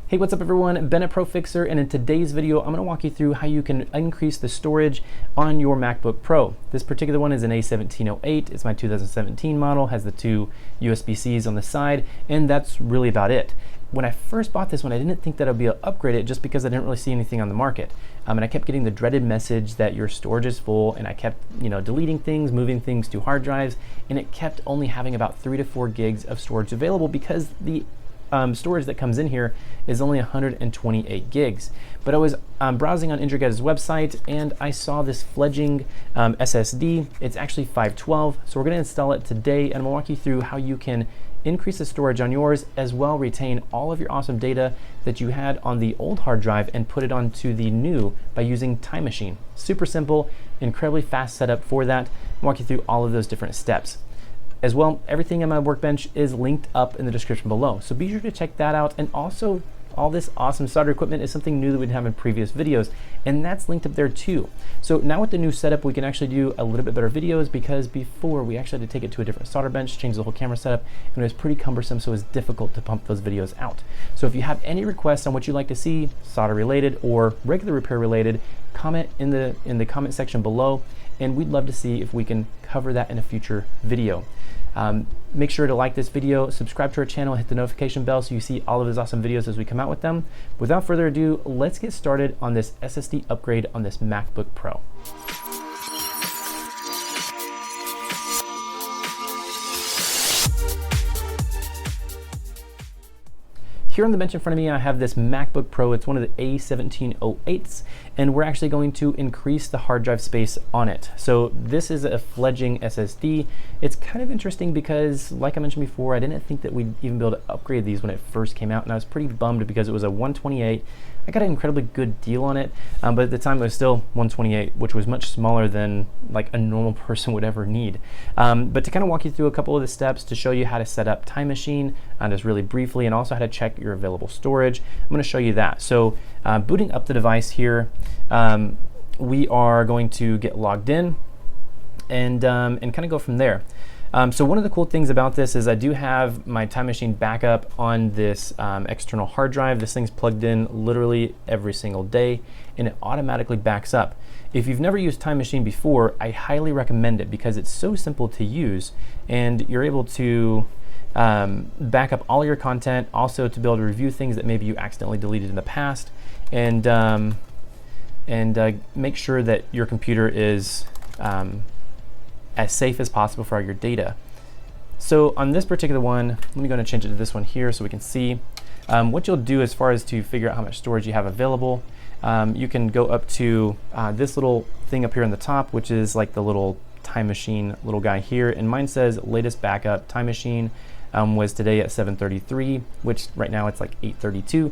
Hey, what's up everyone? Ben at ProFixerr, and in today's video, I'm going to walk you through how you can increase the storage on your MacBook Pro. This particular one is an A1708. It's my 2017 model, has the two USB-Cs on the side, and that's really about it. When I first bought this one, I didn't think that I'd be able to upgrade it just because I didn't really see anything on the market. And I kept getting the dreaded message that your storage is full, and I kept, deleting things, moving things to hard drives, and it kept only having about 3 to 4 gigs of storage available because the storage that comes in here is only 128 gigs. But I was browsing on Engadget's website and I saw this fledgling SSD. It's actually 512, so we're going to install it today, and I'm going to walk you through how you can increase the storage on yours, as well retain all of your awesome data that you had on the old hard drive and put it onto the new by using Time Machine. Super simple, incredibly fast setup for that. I'll walk you through all of those different steps. As well, everything on my workbench is linked up in the description below, so be sure to check that out. And also, all this awesome solder equipment is something new that we didn't have in previous videos, and that's linked up there too. So now with the new setup, we can actually do a little bit better videos, because before we actually had to take it to a different solder bench, change the whole camera setup, and it was pretty cumbersome, so it was difficult to pump those videos out. So if you have any requests on what you'd like to see, solder related or regular repair related, comment in the comment section below, and we'd love to see if we can cover that in a future video. Make sure to like this video, subscribe to our channel, hit the notification bell so you see all of those awesome videos as we come out with them. Without further ado, let's get started on this SSD upgrade on this MacBook Pro. Here on the bench in front of me, I have this MacBook Pro. It's one of the A1708s, and we're actually going to increase the hard drive space on it. So this is a fledgling SSD. It's kind of interesting because, like I mentioned before, I didn't think that we'd even be able to upgrade these when it first came out, and I was pretty bummed because it was a 128. I got an incredibly good deal on it, but at the time it was still 128, which was much smaller than like a normal person would ever need. But to kind of walk you through a couple of the steps to show you how to set up Time Machine, just really briefly, and also how to check your available storage, I'm going to show you that. So booting up the device here, we are going to get logged in and kind of go from there. So one of the cool things about this is I do have my Time Machine backup on this external hard drive. This thing's plugged in literally every single day, and it automatically backs up. If you've never used Time Machine before, I highly recommend it because it's so simple to use, and you're able to back up all your content, also to be able to review things that maybe you accidentally deleted in the past, and make sure that your computer is as safe as possible for all your data. So on this particular one, let me go and change it to this one here so we can see. What you'll do as far as to figure out how much storage you have available, you can go up to this little thing up here on the top, which is like the little Time Machine little guy here, and mine says latest backup Time Machine was today at 7:33, which right now it's like 8:32.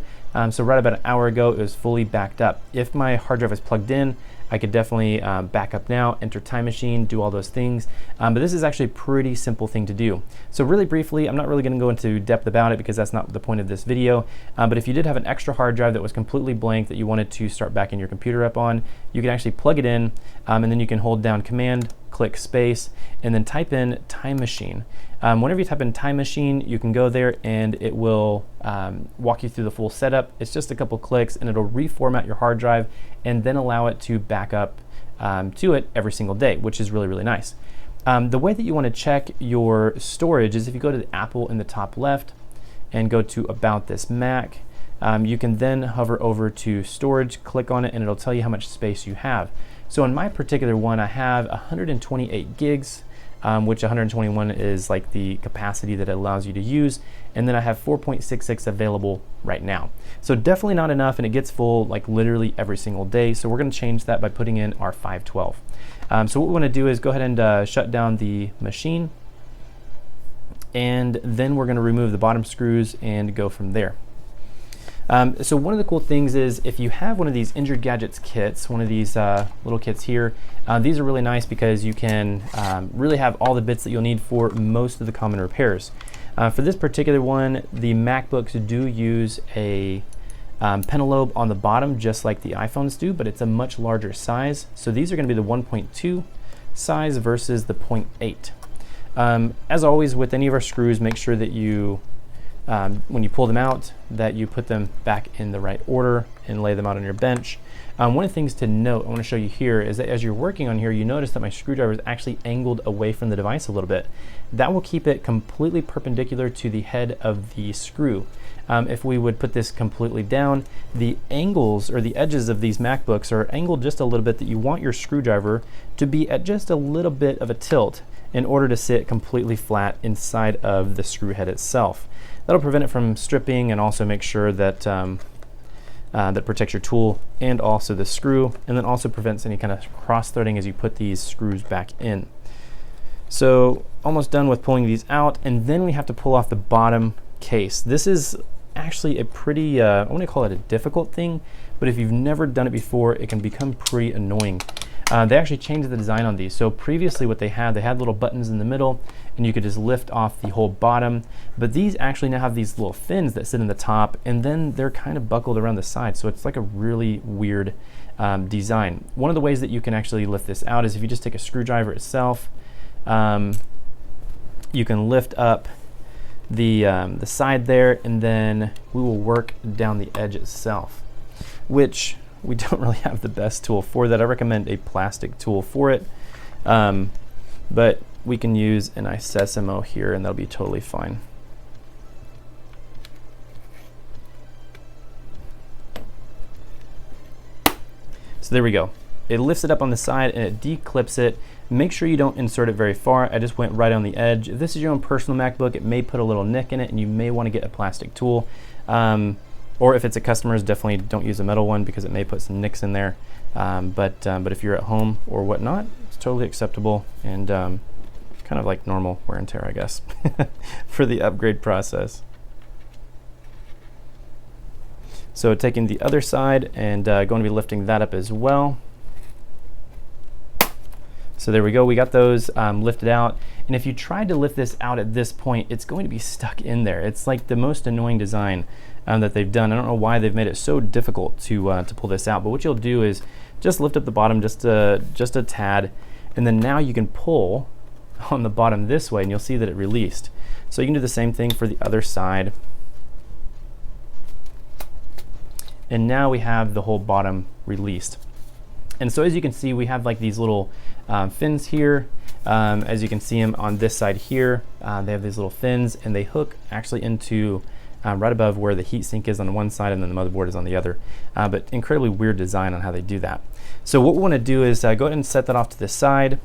So right about an hour ago, it was fully backed up. If my hard drive is plugged in, I could definitely back up now, enter Time Machine, do all those things. But this is actually a pretty simple thing to do. So really briefly, I'm not really going to go into depth about it because that's not the point of this video. But if you did have an extra hard drive that was completely blank that you wanted to start backing your computer up on, you can actually plug it in, and then you can hold down Command, click space, and then type in Time Machine. Whenever you type in Time Machine, you can go there and it will walk you through the full setup. It's just a couple clicks and it'll reformat your hard drive and then allow it to back up to it every single day, which is really, really nice. The way that you want to check your storage is if you go to the Apple in the top left and go to About This Mac, you can then hover over to Storage, click on it, and it'll tell you how much space you have. So in my particular one, I have 128 gigs, which 121 is like the capacity that it allows you to use, and then I have 4.66 available right now. So definitely not enough, and it gets full like literally every single day. So we're going to change that by putting in our 512. So what we want to do is go ahead and shut down the machine, and then we're going to remove the bottom screws and go from there. So one of the cool things is if you have one of these Engadget kits, one of these little kits here, these are really nice because you can really have all the bits that you'll need for most of the common repairs. For this particular one, the MacBooks do use a pentalobe on the bottom just like the iPhones do, but it's a much larger size. So these are going to be the 1.2 size versus the 0.8. As always with any of our screws, make sure that you when you pull them out, that you put them back in the right order and lay them out on your bench. One of the things to note, I want to show you here, is that as you're working on here, you notice that my screwdriver is actually angled away from the device a little bit. That will keep it completely perpendicular to the head of the screw. If we would put this completely down, the angles or the edges of these MacBooks are angled just a little bit, that you want your screwdriver to be at just a little bit of a tilt in order to sit completely flat inside of the screw head itself. That'll prevent it from stripping and also make sure that that protects your tool and also the screw, and then also prevents any kind of cross-threading as you put these screws back in. So almost done with pulling these out, and then we have to pull off the bottom case. This is actually a pretty, I want to call it a difficult thing, but if you've never done it before, it can become pretty annoying. They actually changed the design on these. So previously what they had little buttons in the middle, and you could just lift off the whole bottom, but these actually now have these little fins that sit in the top, and then they're kind of buckled around the side, so it's like a really weird design. One of the ways that you can actually lift this out is if you just take a screwdriver itself, you can lift up the side there, and then we will work down the edge itself, which we don't really have the best tool for that. I recommend a plastic tool for it, but we can use an i1708 here, and that'll be totally fine. So there we go. It lifts it up on the side and it declips it. Make sure you don't insert it very far. I just went right on the edge. If this is your own personal MacBook, it may put a little nick in it, and you may want to get a plastic tool. Or if it's a customer's, definitely don't use a metal one because it may put some nicks in there. But if you're at home or whatnot, it's totally acceptable and kind of like normal wear and tear, I guess, for the upgrade process. So taking the other side and going to be lifting that up as well. So there we go, we got those lifted out. And if you tried to lift this out at this point, it's going to be stuck in there. It's like the most annoying design that they've done. I don't know why they've made it so difficult to pull this out, but what you'll do is just lift up the bottom just a tad, and then now you can pull on the bottom this way, and you'll see that it released. So you can do the same thing for the other side. And now we have the whole bottom released. And so as you can see, we have like these little fins here. As you can see them on this side here, they have these little fins, and they hook actually into right above where the heatsink is on one side and then the motherboard is on the other. But incredibly weird design on how they do that. So what we want to do is go ahead and set that off to the side.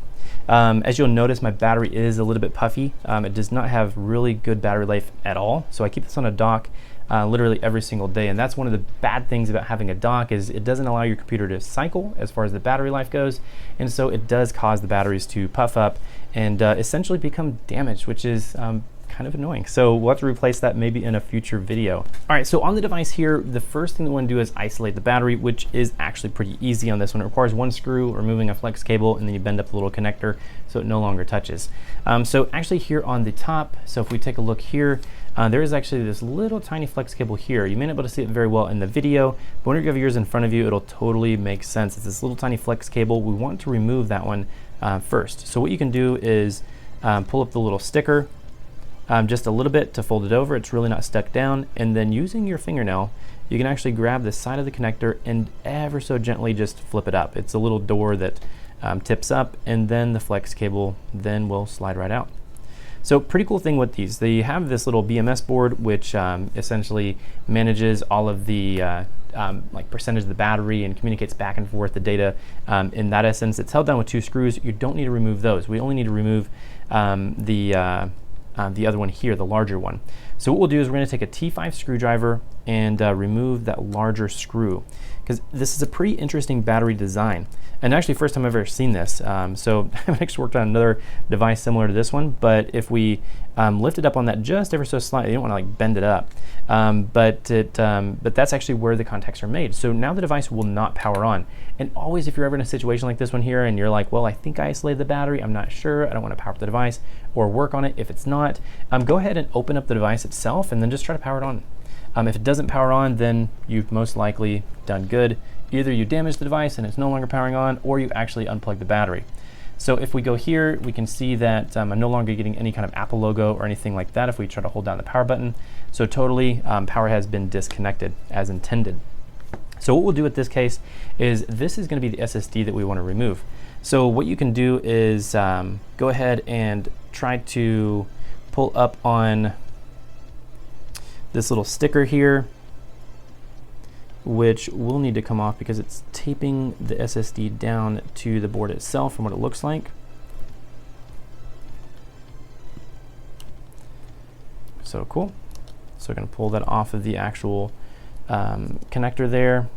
As you'll notice, my battery is a little bit puffy. It does not have really good battery life at all. So I keep this on a dock literally every single day, and that's one of the bad things about having a dock, is it doesn't allow your computer to cycle as far as the battery life goes, and so it does cause the batteries to puff up and essentially become damaged, which is kind of annoying. So we'll have to replace that maybe in a future video. All right, so on the device here, the first thing we want to do is isolate the battery, which is actually pretty easy on this one. It requires one screw, removing a flex cable, and then you bend up the little connector so it no longer touches. So actually here on the top, so if we take a look here, there is actually this little tiny flex cable here. You may not be able to see it very well in the video, but when you have yours in front of you, it'll totally make sense. It's this little tiny flex cable. We want to remove that one first. So what you can do is pull up the little sticker just a little bit to fold it over. It's really not stuck down, and then using your fingernail, you can actually grab the side of the connector and ever so gently just flip it up. It's a little door that tips up, and then the flex cable then will slide right out. So pretty cool thing with these, they have this little BMS board which essentially manages all of the like percentage of the battery and communicates back and forth the data. In that essence, it's held down with two screws. You don't need to remove those. We only need to remove the other one here, the larger one. So what we'll do is we're going to take a T5 screwdriver and remove that larger screw, because this is a pretty interesting battery design, and actually first time I've ever seen this. So I've actually worked on another device similar to this one, but if we lift it up on that just ever so slightly, you don't want to like bend it up, but that's actually where the contacts are made. So now the device will not power on. And always, if you're ever in a situation like this one here and you're like, well, I think I isolated the battery, I'm not sure, I don't want to power up the device or work on it if it's not, go ahead and open up the device itself and then just try to power it on. If it doesn't power on, then you've most likely done good. Either you damaged the device and it's no longer powering on, or you actually unplugged the battery. So if we go here, we can see that I'm no longer getting any kind of Apple logo or anything like that if we try to hold down the power button. So totally, power has been disconnected as intended. So what we'll do with this case is this is going to be the SSD that we want to remove. So what you can do is go ahead and try to pull up on this little sticker here, which will need to come off because it's taping the SSD down to the board itself from what it looks like. So cool. So we're going to pull that off of the actual connector there.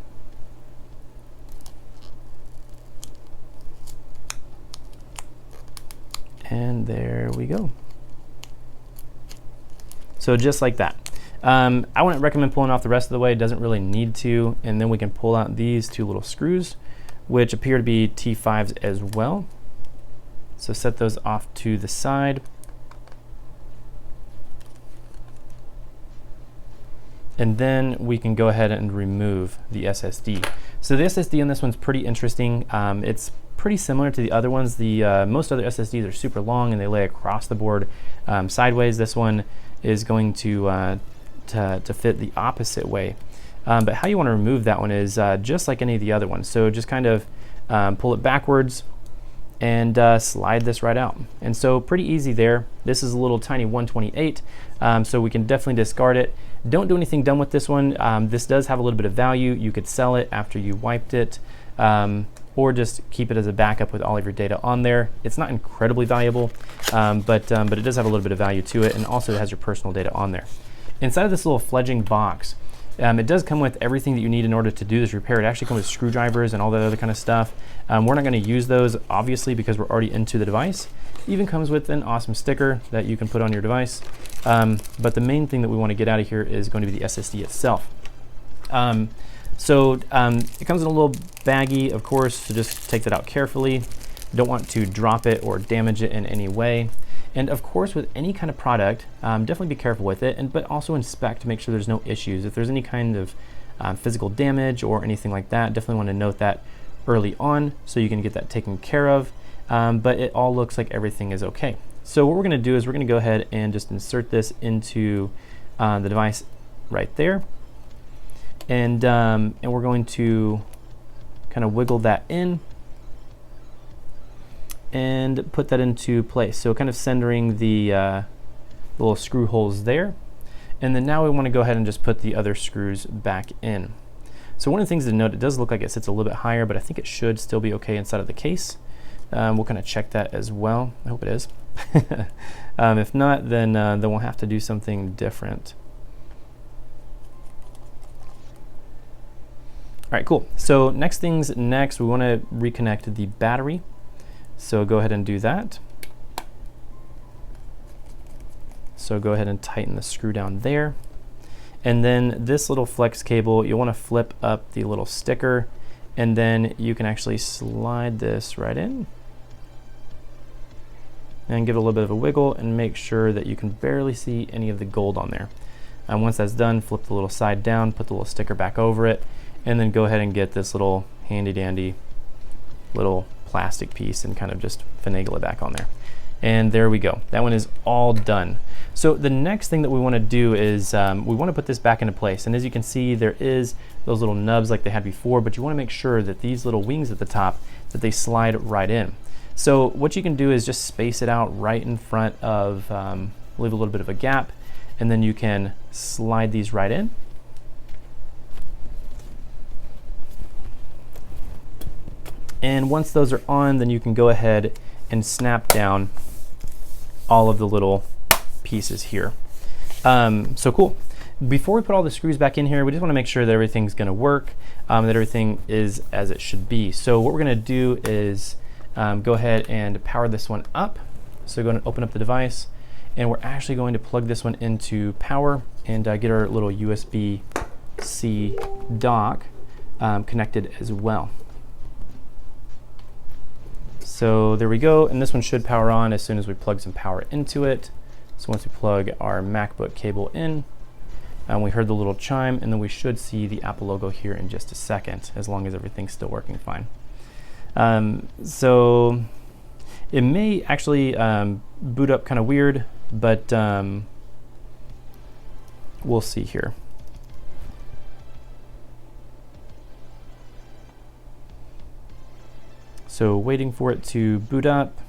And there we go. So just like that. I wouldn't recommend pulling off the rest of the way. It doesn't really need to. And then we can pull out these two little screws, which appear to be T5s as well. So set those off to the side. And then we can go ahead and remove the SSD. So the SSD on this one's pretty interesting. It's pretty similar to the other ones. The most other SSDs are super long and they lay across the board sideways. This one is going to fit the opposite way. But how you want to remove that one is just like any of the other ones. So just kind of pull it backwards and slide this right out. And so pretty easy there. This is a little tiny 128, so we can definitely discard it. Don't do anything dumb with this one. This does have a little bit of value. You could sell it after you wiped it, or just keep it as a backup with all of your data on there. It's not incredibly valuable, but it does have a little bit of value to it, and also it has your personal data on there. Inside of this little fledgling box, it does come with everything that you need in order to do this repair. It actually comes with screwdrivers and all that other kind of stuff. We're not going to use those, obviously, because we're already into the device. It even comes with an awesome sticker that you can put on your device. But the main thing that we want to get out of here is going to be the SSD itself. It comes in a little baggie, of course, so just take that out carefully. Don't want to drop it or damage it in any way. And of course, with any kind of product, definitely be careful with it, but also inspect to make sure there's no issues. If there's any kind of physical damage or anything like that, definitely want to note that early on so you can get that taken care of. But it all looks like everything is okay. So what we're going to do is we're going to go ahead and just insert this into the device right there. And we're going to kind of wiggle that in and put that into place. So kind of centering the little screw holes there. And then now we want to go ahead and just put the other screws back in. So one of the things to note, it does look like it sits a little bit higher, but I think it should still be okay inside of the case. We'll kind of check that as well. I hope it is. If not, then we'll have to do something different. All right, cool. So next, we want to reconnect the battery. So go ahead and do that. So go ahead and tighten the screw down there. And then this little flex cable, you'll want to flip up the little sticker, and then you can actually slide this right in and give it a little bit of a wiggle and make sure that you can barely see any of the gold on there. And once that's done, flip the little side down, put the little sticker back over it, and then go ahead and get this little handy dandy little plastic piece and kind of just finagle it back on there. And there we go. That one is all done. So the next thing that we want to do is we want to put this back into place. And as you can see, there is those little nubs like they had before, but you want to make sure that these little wings at the top, that they slide right in. So what you can do is just space it out right in front of, leave a little bit of a gap, and then you can slide these right in. And once those are on, then you can go ahead and snap down all of the little pieces here. So cool. Before we put all the screws back in here, we just want to make sure that everything's going to work, that everything is as it should be. So what we're going to do is go ahead and power this one up. So go ahead and open up the device, and we're actually going to plug this one into power and get our little USB-C dock connected as well. So there we go, and this one should power on as soon as we plug some power into it. So once we plug our MacBook cable in, we heard the little chime, and then we should see the Apple logo here in just a second, as long as everything's still working fine. So It may actually boot up kind of weird, but we'll see here. So waiting for it to boot up.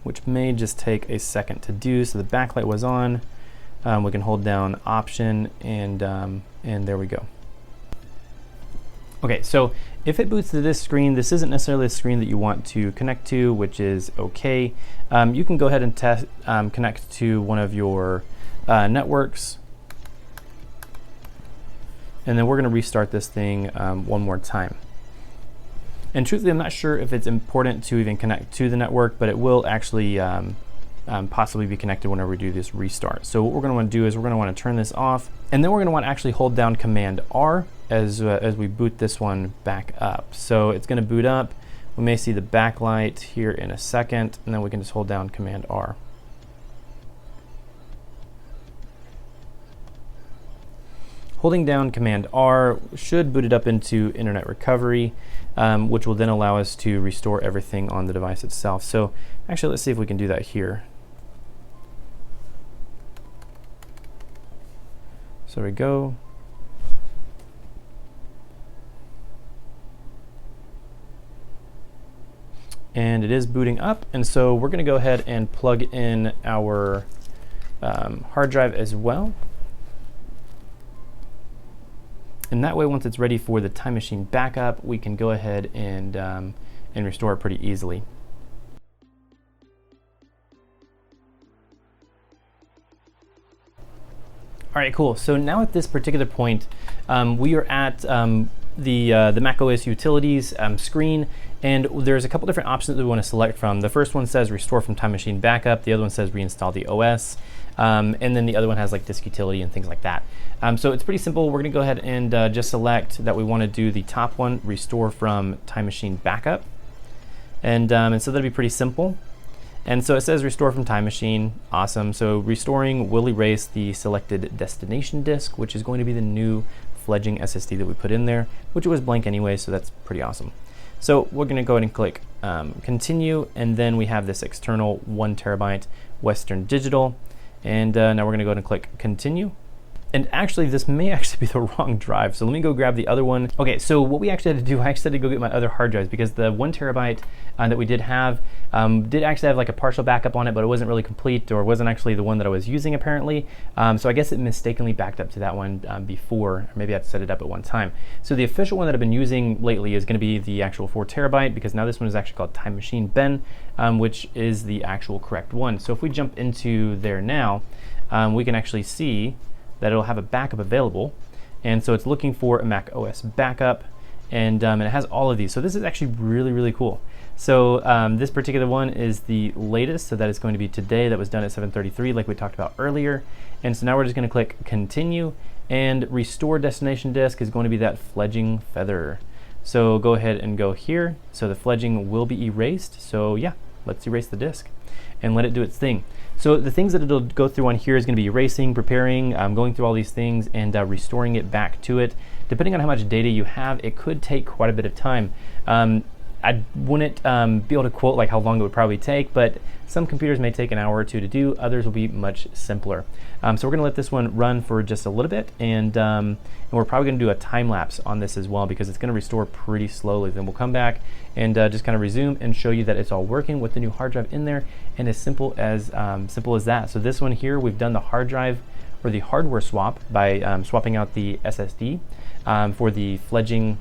Which may just take a second to do. So the backlight was on. We can hold down Option and there we go. Okay, so if it boots to this screen, this isn't necessarily a screen that you want to connect to, which is okay. You can go ahead and test connect to one of your networks, and then we're going to restart this thing one more time. And truthfully, I'm not sure if it's important to even connect to the network, but it will actually possibly be connected whenever we do this restart. So what we're going to want to do is we're going to want to turn this off, and then we're going to want to actually hold down Command R as we boot this one back up. So it's going to boot up. We may see the backlight here in a second, and then we can just hold down Command R. Holding down Command R should boot it up into Internet Recovery, which will then allow us to restore everything on the device itself. So actually, let's see if we can do that here. So there we go. And it is booting up, and so we're going to go ahead and plug in our hard drive as well. And that way, once it's ready for the Time Machine backup, we can go ahead and restore it pretty easily. All right, cool. So now at this particular point, we are at the macOS Utilities screen, and there's a couple different options that we want to select from. The first one says Restore from Time Machine Backup. The other one says Reinstall the OS. And then the other one has like Disk Utility and things like that. So it's pretty simple. We're going to go ahead and just select that we want to do the top one, Restore from Time Machine Backup. And so that'll be pretty simple. And so it says Restore from Time Machine. Awesome. So restoring will erase the selected destination disk, which is going to be the new fledgling SSD that we put in there, which was blank anyway, so that's pretty awesome. So we're going to go ahead and click Continue, and then we have this external 1 terabyte Western Digital. And now we're going to go ahead and click Continue. And actually, this may actually be the wrong drive. So let me go grab the other one. Okay, so what we actually had to do, I actually had to go get my other hard drives because the 1 terabyte that we did have did actually have like a partial backup on it, but it wasn't really complete, or wasn't actually the one that I was using apparently. So I guess it mistakenly backed up to that one before, or maybe I had to set it up at one time. So the official one that I've been using lately is going to be the actual 4 terabyte, because now this one is actually called Time Machine Ben, which is the actual correct one. So if we jump into there now, we can actually see that it'll have a backup available, and so it's looking for a Mac OS backup, and it has all of these. So this is actually really, really cool. So this particular one is the latest, so that is going to be today. That was done at 7:33, like we talked about earlier. And so now we're just going to click Continue, and Restore Destination Disk is going to be that fledgling feather. So go ahead and go here. So the fledgling will be erased. So yeah, let's erase the disk and let it do its thing. So the things that it'll go through on here is going to be erasing, preparing, going through all these things, and restoring it back to it. Depending on how much data you have, it could take quite a bit of time. I wouldn't be able to quote like how long it would probably take, but some computers may take an hour or two to do, others will be much simpler. So we're going to let this one run for just a little bit, and we're probably going to do a time lapse on this as well, because it's going to restore pretty slowly. Then we'll come back and just kind of resume and show you that it's all working with the new hard drive in there, and as simple as that. So this one here, we've done the hard drive, or the hardware swap, by swapping out the SSD for the fledgling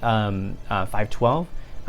512.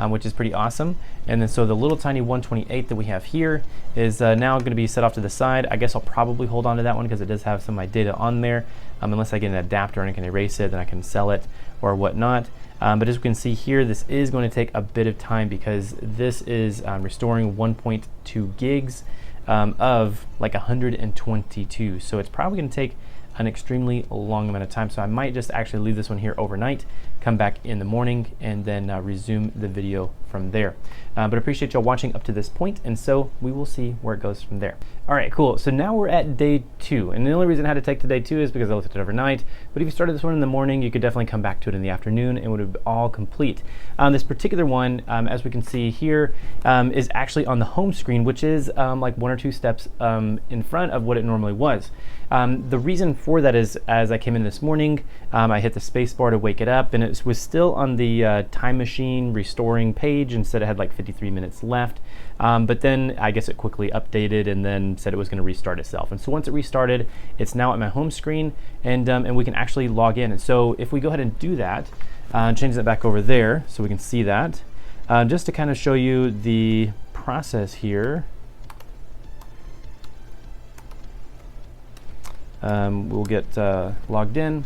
Which is pretty awesome. And then so the little tiny 128 that we have here is now going to be set off to the side. I guess I'll probably hold on to that one because it does have some of my data on there. Unless I get an adapter and I can erase it, then I can sell it or whatnot. But as we can see here, this is going to take a bit of time because this is restoring 1.2 gigs of like 122. So it's probably going to take an extremely long amount of time. So I might just actually leave this one here overnight, come back in the morning, and then resume the video from there. But appreciate y'all watching up to this point, and so we will see where it goes from there. All right, cool. So now we're at day 2, and the only reason I had to take to day 2 is because I looked at it overnight. But if you started this one in the morning, you could definitely come back to it in the afternoon, and it would be all complete. This particular one, as we can see here, is actually on the home screen, which is like 1 or 2 steps in front of what it normally was. The reason for that is, as I came in this morning, I hit the space bar to wake it up, and it was still on the time machine restoring page. Instead, it had like 53 minutes left. But then I guess it quickly updated and then said it was going to restart itself. And so once it restarted, it's now at my home screen, and we can actually log in. And so if we go ahead and do that, change that back over there so we can see that, just to kind of show you the process here. We'll get logged in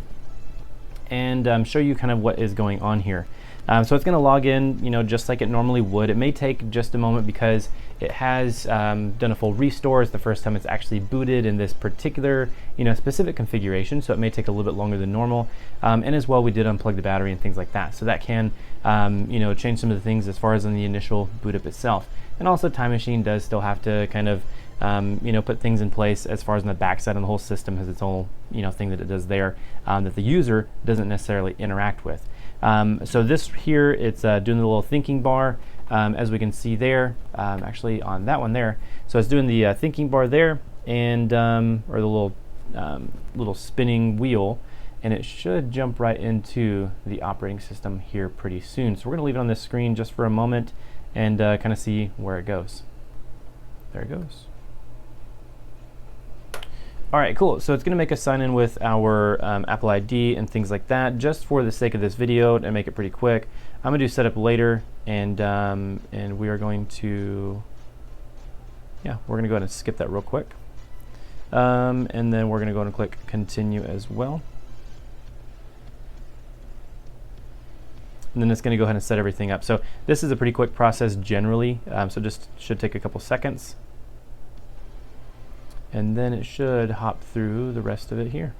and show you kind of what is going on here. So it's going to log in, you know, just like it normally would. It may take just a moment because it has done a full restore. It's the first time it's actually booted in this particular, you know, specific configuration. So it may take a little bit longer than normal. And as well, we did unplug the battery and things like that. So that can, you know, change some of the things as far as on the initial boot up itself. And also, Time Machine does still have to kind of you know, put things in place as far as on the backside, and the whole system has its own, you know, thing that it does there that the user doesn't necessarily interact with. So this here, it's doing the little thinking bar, as we can see there, actually on that one there. So it's doing the thinking bar there, and or the little spinning wheel, and it should jump right into the operating system here pretty soon. So we're going to leave it on this screen just for a moment and kind of see where it goes. There it goes. All right, cool. So it's going to make us sign in with our Apple ID and things like that. Just for the sake of this video and make it pretty quick, I'm going to do setup later, and we are going to, yeah, we're going to go ahead and skip that real quick, and then we're going to go ahead and click continue as well. And then it's going to go ahead and set everything up. So this is a pretty quick process generally, so just should take a couple seconds. And then it should hop through the rest of it here.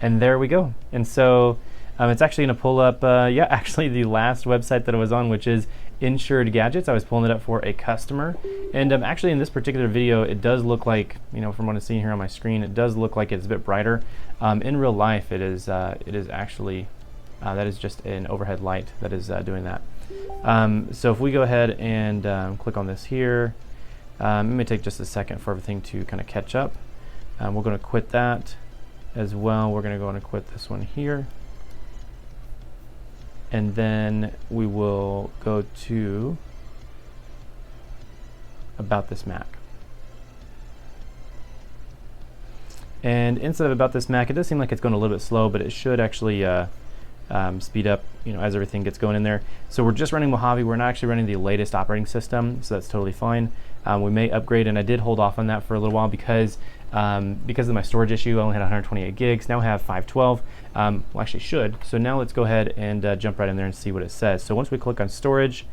And there we go. And so it's actually going to pull up, yeah, actually the last website that I was on, which is Insured Gadgets. I was pulling it up for a customer. And actually in this particular video, it does look like, you know, from what I'm seeing here on my screen, it does look like it's a bit brighter. In real life, it is actually, that is just an overhead light that is doing that. So if we go ahead and click on this here, it may take just a second for everything to kind of catch up. We're going to quit that as well. We're going to go and quit this one here. And then we will go to About This Mac. And instead of About This Mac, it does seem like it's going a little bit slow, but it should actually speed up, you know, as everything gets going in there. So we're just running Mojave. We're not actually running the latest operating system, so that's totally fine. We may upgrade, and I did hold off on that for a little while because of my storage issue. I only had 128 gigs. Now I have 512. Well, actually should. So now let's go ahead and jump right in there and see what it says. So once we click on storage,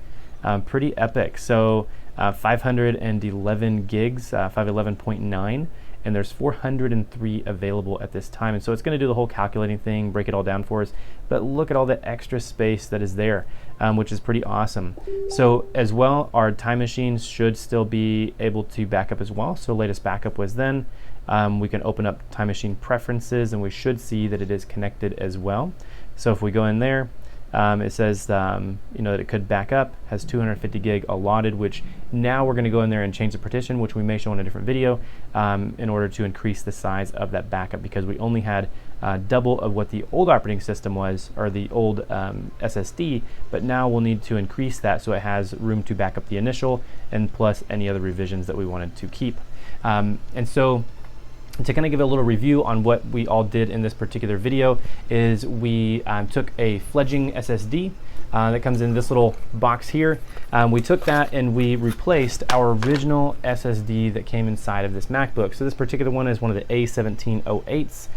pretty epic. So 511 gigs, 511.9. And there's 403 available at this time. And so it's going to do the whole calculating thing, break it all down for us. But look at all the extra space that is there, which is pretty awesome. So as well, our Time Machines should still be able to back up as well. So latest backup was then. We can open up Time Machine preferences, and we should see that it is connected as well. So if we go in there, it says you know, that it could back up, has 250 gig allotted, which now we're going to go in there and change the partition, which we may show in a different video, in order to increase the size of that backup, because we only had double of what the old operating system was, or the old SSD, but now we'll need to increase that so it has room to back up the initial and plus any other revisions that we wanted to keep. And so to kind of give a little review on what we all did in this particular video is we took a fledgling SSD that comes in this little box here. We took that and we replaced our original SSD that came inside of this MacBook. So this particular one is one of the A1708s.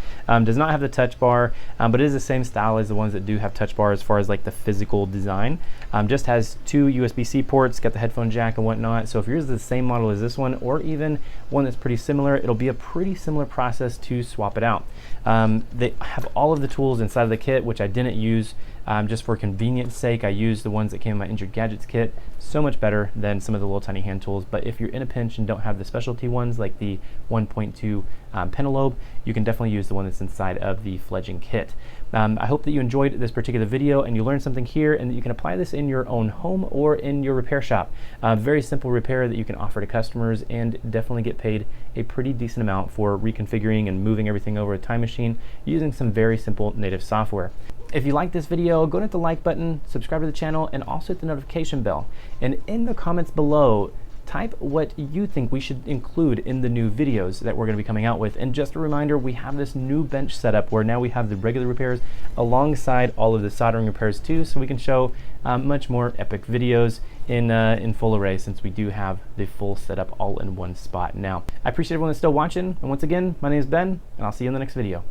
Does not have the touch bar, but it is the same style as the ones that do have touch bar as far as like the physical design. Just has 2 USB-C ports, got the headphone jack and whatnot. So if yours is the same model as this one, or even one that's pretty similar, it'll be a pretty similar process to swap it out. They have all of the tools inside of the kit, which I didn't use Just for convenience sake, I use the ones that came in my Injured Gadgets kit. So much better than some of the little tiny hand tools. But if you're in a pinch and don't have the specialty ones like the 1.2 Penelope, you can definitely use the one that's inside of the fledging kit. I hope that you enjoyed this particular video and you learned something here, and that you can apply this in your own home or in your repair shop. Very simple repair that you can offer to customers and definitely get paid a pretty decent amount for reconfiguring and moving everything over a time machine using some very simple native software. If you like this video, go hit the like button, subscribe to the channel, and also hit the notification bell. And in the comments below, type what you think we should include in the new videos that we're going to be coming out with. And just a reminder, we have this new bench setup where now we have the regular repairs alongside all of the soldering repairs too, so we can show much more epic videos in full array, since we do have the full setup all in one spot now. I appreciate everyone that's still watching, and once again, my name is Ben, and I'll see you in the next video.